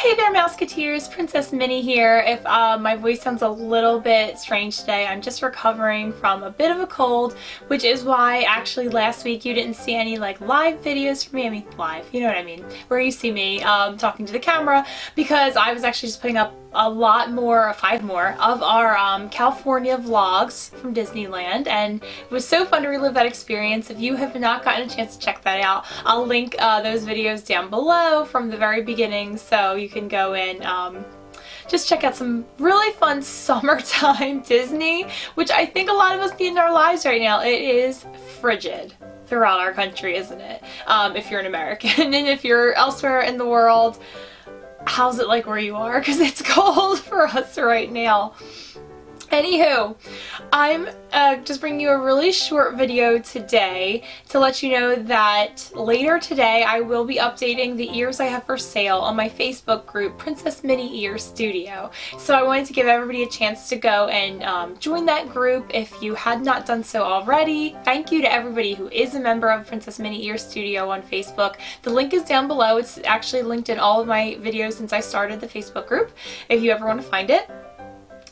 Hey there, Mouseketeers! Princess Minnie here. If my voice sounds a little bit strange today, I'm just recovering from a bit of a cold, which is why actually last week you didn't see any like live videos from me. I mean live, you know what I mean, where you see me talking to the camera, because I was actually just putting up a lot more, 5 more, of our California vlogs from Disneyland, and it was so fun to relive that experience. If you have not gotten a chance to check that out, I'll link those videos down below from the very beginning, so you can go in just check out some really fun summertime Disney, which I think a lot of us need in our lives right now. It is frigid throughout our country, isn't it? If you're an American, and if you're elsewhere in the world, how's it like where you are? Because it's cold for us right now. Anywho, I'm just bringing you a really short video today to let you know that later today I will be updating the ears I have for sale on my Facebook group, Princess Minnie Ear Studio. So I wanted to give everybody a chance to go and join that group if you had not done so already. Thank you to everybody who is a member of Princess Minnie Ear Studio on Facebook. The link is down below. It's actually linked in all of my videos since I started the Facebook group, if you ever want to find it.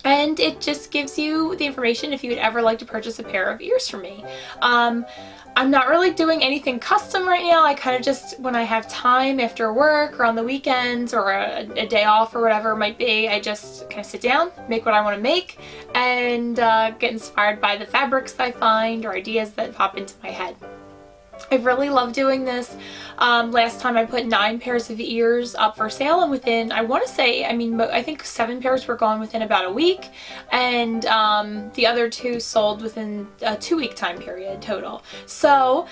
And it just gives you the information if you would ever like to purchase a pair of ears from me. I'm not really doing anything custom right now. I kind of just, when I have time after work or on the weekends or a day off or whatever it might be, I just kind of sit down, make what I want to make, and get inspired by the fabrics that I find or ideas that pop into my head. I really love doing this. Last time I put 9 pairs of ears up for sale, and within, I want to say, I think 7 pairs were gone within about a week, and the other 2 sold within a 2-week time period total. So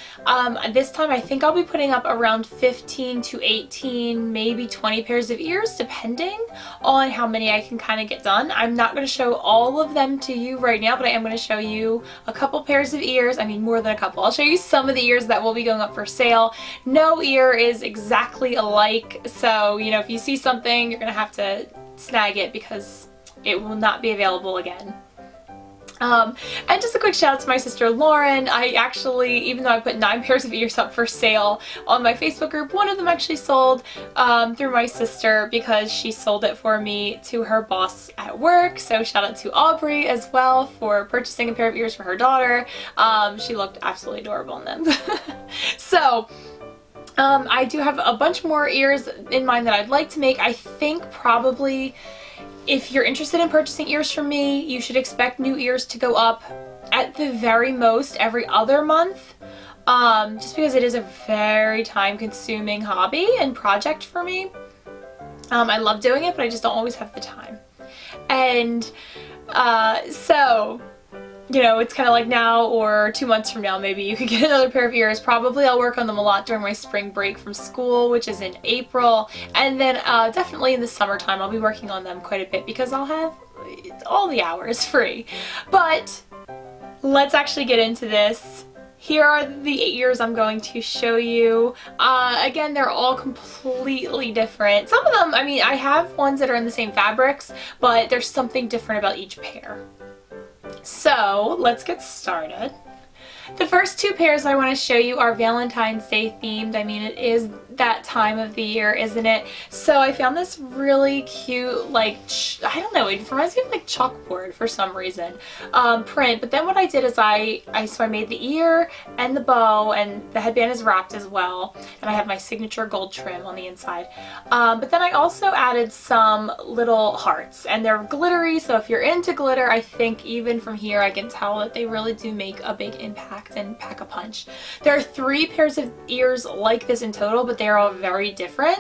this time I think I'll be putting up around 15 to 18, maybe 20 pairs of ears, depending on how many I can kind of get done. I'm not going to show all of them to you right now, but I am going to show you a couple pairs of ears. I mean, more than a couple. I'll show you some of the ears that will be going up for sale. No ear is exactly alike, so you know, if you see something, you're gonna have to snag it because it will not be available again. And just a quick shout out to my sister Lauren. I actually, even though I put 9 pairs of ears up for sale on my Facebook group, one of them actually sold through my sister because she sold it for me to her boss at work. So shout out to Aubrey as well for purchasing a pair of ears for her daughter. She looked absolutely adorable in them. So I do have a bunch more ears in mind that I'd like to make. I think probably if you're interested in purchasing ears from me, you should expect new ears to go up at the very most every other month, just because it is a very time-consuming hobby and project for me. I love doing it, but I just don't always have the time. And so, you know, it's kind of like now or 2 months from now maybe you could get another pair of ears. Probably I'll work on them a lot during my spring break from school, which is in April, and then definitely in the summertime I'll be working on them quite a bit because I'll have all the hours free. But let's actually get into this. Here are the ears I'm going to show you. Again, they're all completely different. Some of them, I mean, I have ones that are in the same fabrics, but there's something different about each pair. So let's get started. The first 2 pairs I want to show you are Valentine's Day themed. I mean, it is that time of the year, isn't it? So I found this really cute, like, I don't know, it reminds me of like chalkboard for some reason, print. But then what I did is I made the ear and the bow, and the headband is wrapped as well, and I have my signature gold trim on the inside. But then I also added some little hearts, and they're glittery, so if you're into glitter, I think even from here I can tell that they really do make a big impact and pack a punch. There are 3 pairs of ears like this in total, but they're all very different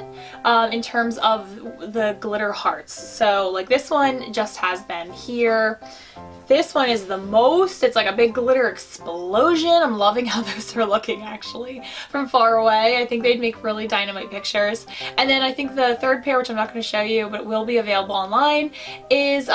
in terms of the glitter hearts. So like this one just has them here. This one is the most, it's like a big glitter explosion. I'm loving how those are looking actually from far away. I think they'd make really dynamite pictures. And then I think the 3rd pair, which I'm not going to show you but will be available online, is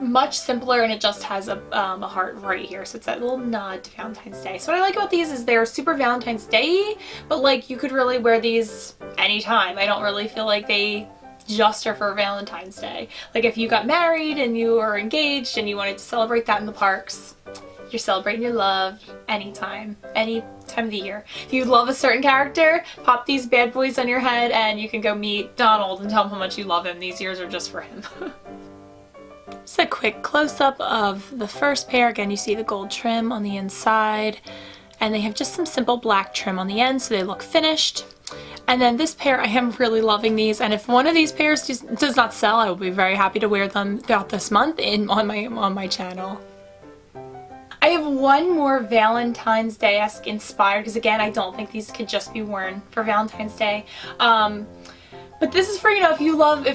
much simpler, and it just has a heart right here. So it's that little nod to Valentine's Day. So what I like about these is they're super Valentine's Day, but like you could really wear these anytime. I don't really feel like they just are for Valentine's Day. Like if you got married and you were engaged and you wanted to celebrate that in the parks, You're celebrating your love anytime, any time of the year. If you love a certain character, pop these bad boys on your head and you can go meet Donald and tell him how much you love him. These ears are just for him. Just a quick close-up of the first pair. Again, you see the gold trim on the inside, and they have just some simple black trim on the end, so they look finished. And then this pair, I am really loving these, and if one of these pairs does not sell, I will be very happy to wear them throughout this month on my channel. I have one more Valentine's Day-esque inspired, because again, I don't think these could just be worn for Valentine's Day. But this is for, you know, if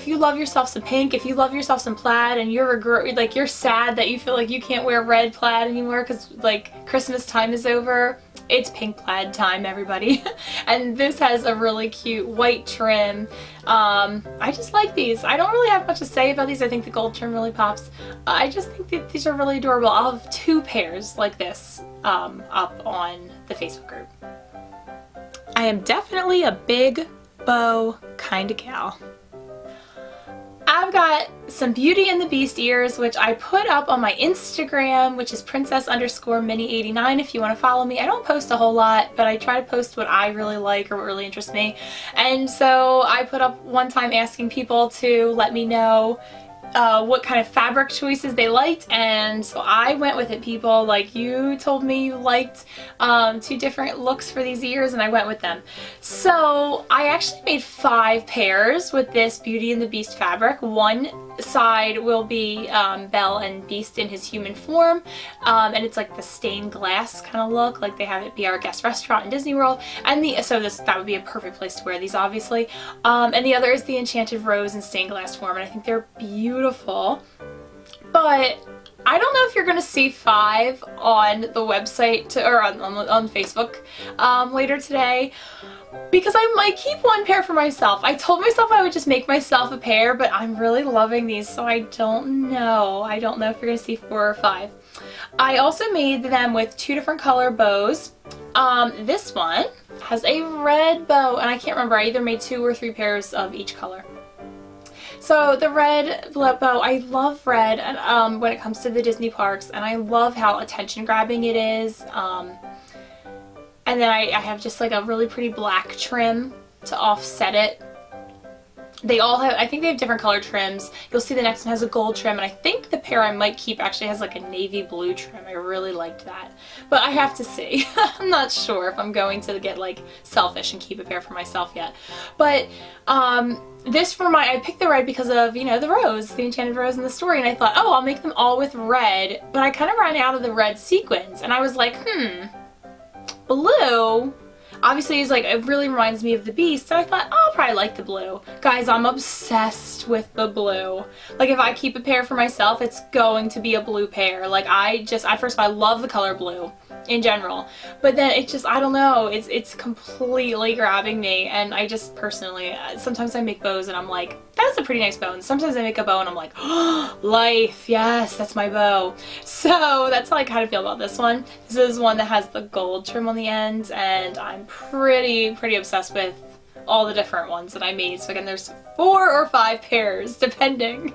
you love yourself some pink, if you love yourself some plaid, and you're sad that you feel like you can't wear red plaid anymore because like Christmas time is over. It's pink plaid time, everybody. And this has a really cute white trim. I just like these. I don't really have much to say about these. I think the gold trim really pops. I just think that these are really adorable. I'll have 2 pairs like this up on the Facebook group. I am definitely a big bow kind of gal. I've got some Beauty and the Beast ears, which I put up on my Instagram, which is princess_mini89 if you want to follow me. I don't post a whole lot, but I try to post what I really like or what really interests me. And so I put up one time asking people to let me know what kind of fabric choices they liked, and so I went with it, people. Like, you told me you liked 2 different looks for these ears, and I went with them. So I actually made 5 pairs with this Beauty and the Beast fabric. One side will be Belle and Beast in his human form, and it's like the stained glass kind of look, like they have it be our guest restaurant in Disney World. And that would be a perfect place to wear these, obviously. And the other is the Enchanted Rose in stained glass form, and I think they're beautiful. But I don't know if you're gonna see 5 on the website or on Facebook later today, because I might keep 1 pair for myself. I told myself I would just make myself a pair, but I'm really loving these, so I don't know. I don't know if you're gonna see 4 or 5. I also made them with 2 different color bows. This one has a red bow, and I can't remember. I either made 2 or 3 pairs of each color. So the red bow, I love red when it comes to the Disney parks, and I love how attention grabbing it is. And then I have just like a really pretty black trim to offset it. They all have, I think they have different color trims. You'll see the next one has a gold trim, and I think the pair I might keep actually has like a navy blue trim. I really liked that. But I have to see. I'm not sure if I'm going to get like selfish and keep a pair for myself yet. But I picked the red because of, you know, the rose, the Enchanted Rose in the story, and I thought, oh, I'll make them all with red. But I kind of ran out of the red sequins, and I was like, blue obviously is like, it really reminds me of the Beast, and I thought, oh, I'll probably like the blue. Guys, I'm obsessed with the blue. Like, if I keep a pair for myself, it's going to be a blue pair. Like, first of all, I love the color blue in general, but then it just, I don't know, it's completely grabbing me. And I just personally, sometimes I make bows and I'm like, that's a pretty nice bow, and sometimes I make a bow and I'm like, oh, life, yes, that's my bow. So that's how I kind of feel about this one. This is one that has the gold trim on the ends, and I'm pretty obsessed with all the different ones that I made. So again, there's 4 or 5 pairs depending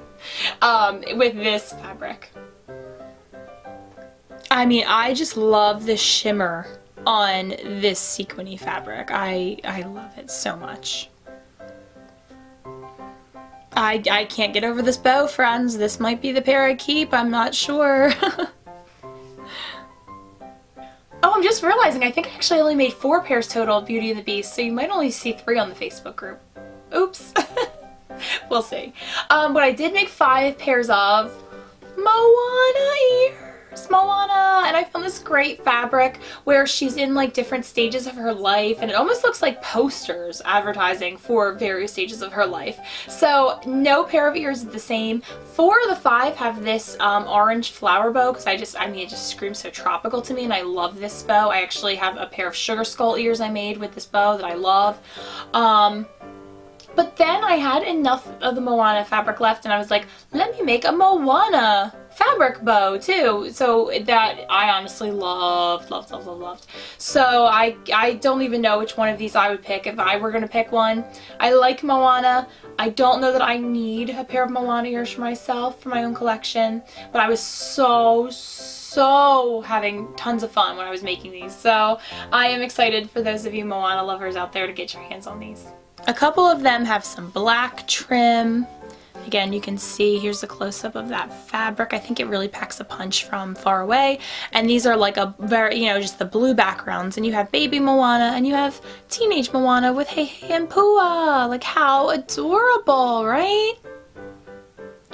with this fabric. I mean, I just love the shimmer on this sequiny fabric. I love it so much. I can't get over this bow, friends. This might be the pair I keep. I'm not sure. Oh, I'm just realizing I think I actually only made 4 pairs total of Beauty and the Beast, so you might only see 3 on the Facebook group. Oops. We'll see. But I did make 5 pairs of Moana ears. Moana, and I found this great fabric where she's in like different stages of her life, and it almost looks like posters advertising for various stages of her life. So no pair of ears is the same. 4 of the 5 have this orange flower bow, because I mean, it just screams so tropical to me, and I love this bow. I actually have a pair of sugar skull ears I made with this bow that I love. But then I had enough of the Moana fabric left, and I was like, let me make a Moana fabric bow too. So that I honestly loved. So I don't even know which one of these I would pick if I were going to pick one. I like Moana. I don't know that I need a pair of Moana ears for myself, for my own collection, but I was so so having tons of fun when I was making these. So I am excited for those of you Moana lovers out there to get your hands on these. A couple of them have some black trim. Again, you can see, here's a close-up of that fabric. I think it really packs a punch from far away. And these are like a very, you know, just the blue backgrounds. And you have baby Moana and you have teenage Moana with Heihei and Pua. Like, how adorable, right?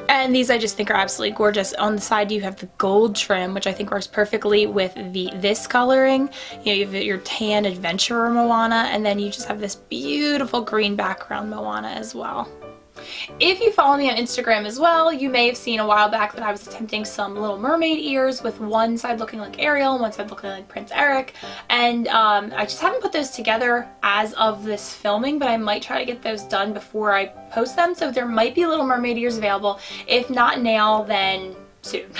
And these I just think are absolutely gorgeous. On the side you have the gold trim, which I think works perfectly with this coloring. You know, you have your tan adventurer Moana, and then you just have this beautiful green background Moana as well. If you follow me on Instagram as well, you may have seen a while back that I was attempting some Little Mermaid ears with one side looking like Ariel and one side looking like Prince Eric, and I just haven't put those together as of this filming, but I might try to get those done before I post them, so there might be Little Mermaid ears available. If not now, then soon.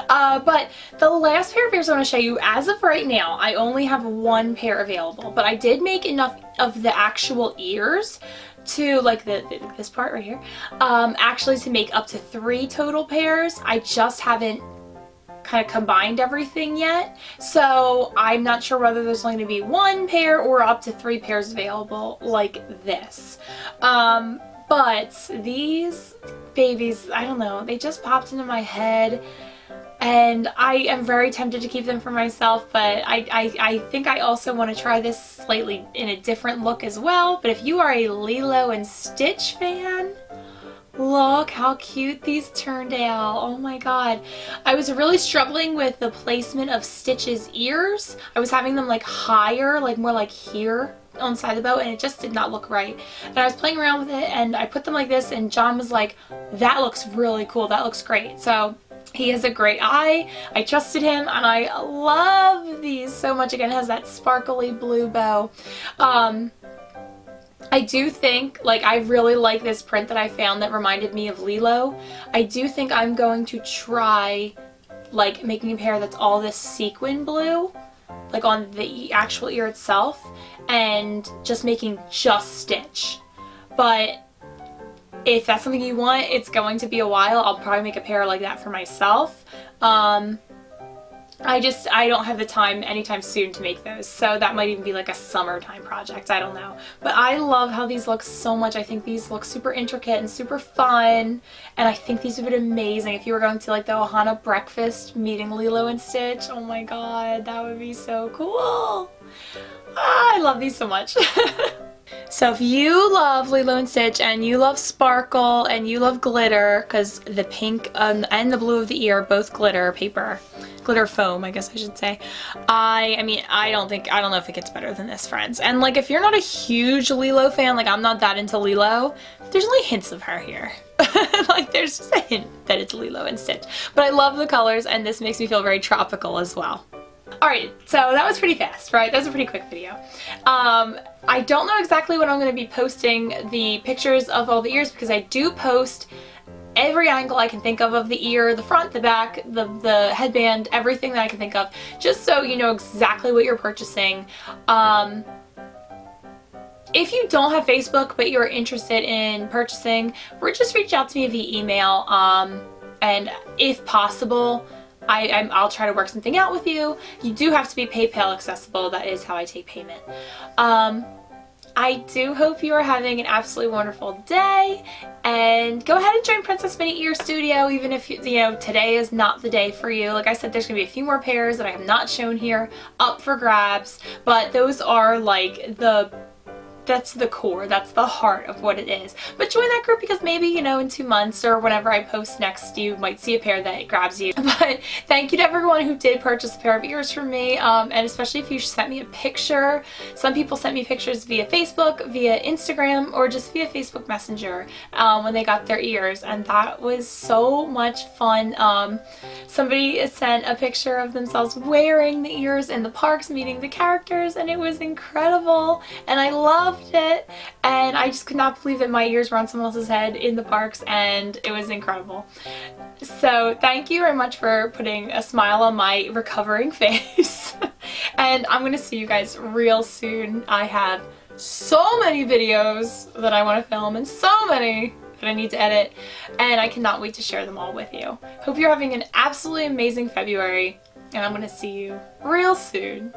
But the last pair of ears I want to show you, as of right now, I only have one pair available, but I did make enough of the actual ears to, like this part right here, actually to make up to 3 total pairs. I just haven't kind of combined everything yet, so I'm not sure whether there's only going to be 1 pair or up to 3 pairs available like this. But these babies, I don't know, they just popped into my head. And I am very tempted to keep them for myself, but I think I also want to try this slightly in a different look as well. But if you are a Lilo and Stitch fan, look how cute these turned out. Oh my god. I was really struggling with the placement of Stitch's ears. I was having them like higher, like more like here on the side of the boat, and it just did not look right. And I was playing around with it and I put them like this, and John was like, that looks really cool, that looks great. So he has a great eye. I trusted him and I love these so much. Again, it has that sparkly blue bow. I do think, like, I really like this print that I found that reminded me of Lilo. I do think I'm going to try, like, making a pair that's all this sequin blue, like on the actual ear itself, and just making just Stitch. But if that's something you want, it's going to be a while. I'll probably make a pair like that for myself. I don't have the time anytime soon to make those, so that might even be like a summertime project, I don't know. But I love how these look so much. I think these look super intricate and super fun, and I think these would be amazing if you were going to like the Ohana breakfast meeting Lilo and Stitch. Oh my god, that would be so cool. Ah, I love these so much. So if you love Lilo and Stitch and you love sparkle and you love glitter, because the pink and the blue of the ear are both glitter paper, glitter foam, I guess I should say. I mean, I don't know if it gets better than this, friends. And like, if you're not a huge Lilo fan, like I'm not that into Lilo, there's only hints of her here. Like, there's just a hint that it's Lilo and Stitch. But I love the colors, and this makes me feel very tropical as well. Alright, so that was pretty fast, right? That was a pretty quick video. I don't know exactly when I'm going to be posting the pictures of all the ears, because I do post every angle I can think of the ear, the front, the back, the headband, everything that I can think of, just so you know exactly what you're purchasing. If you don't have Facebook but you're interested in purchasing, just reach out to me via email, and if possible, I'll try to work something out with you. You do have to be PayPal accessible. That is how I take payment. I do hope you are having an absolutely wonderful day, and go ahead and join Princess Minnie Ear Studio, even if you know today is not the day for you. Like I said, there's gonna be a few more pairs that I have not shown here up for grabs, but those are like that's the core, that's the heart of what it is. But join that group, because maybe, you know, in 2 months or whenever I post next, you might see a pair that grabs you. But thank you to everyone who did purchase a pair of ears from me, and especially if you sent me a picture. Some people sent me pictures via Facebook, via Instagram, or just via Facebook Messenger when they got their ears, and that was so much fun. Somebody sent a picture of themselves wearing the ears in the parks meeting the characters, and it was incredible, and I loved it, and I just could not believe that my ears were on someone else's head in the parks, and it was incredible. So thank you very much for putting a smile on my recovering face. And I'm gonna see you guys real soon. I have so many videos that I want to film, and so many that I need to edit, and I cannot wait to share them all with you. Hope you're having an absolutely amazing February, and I'm going to see you real soon.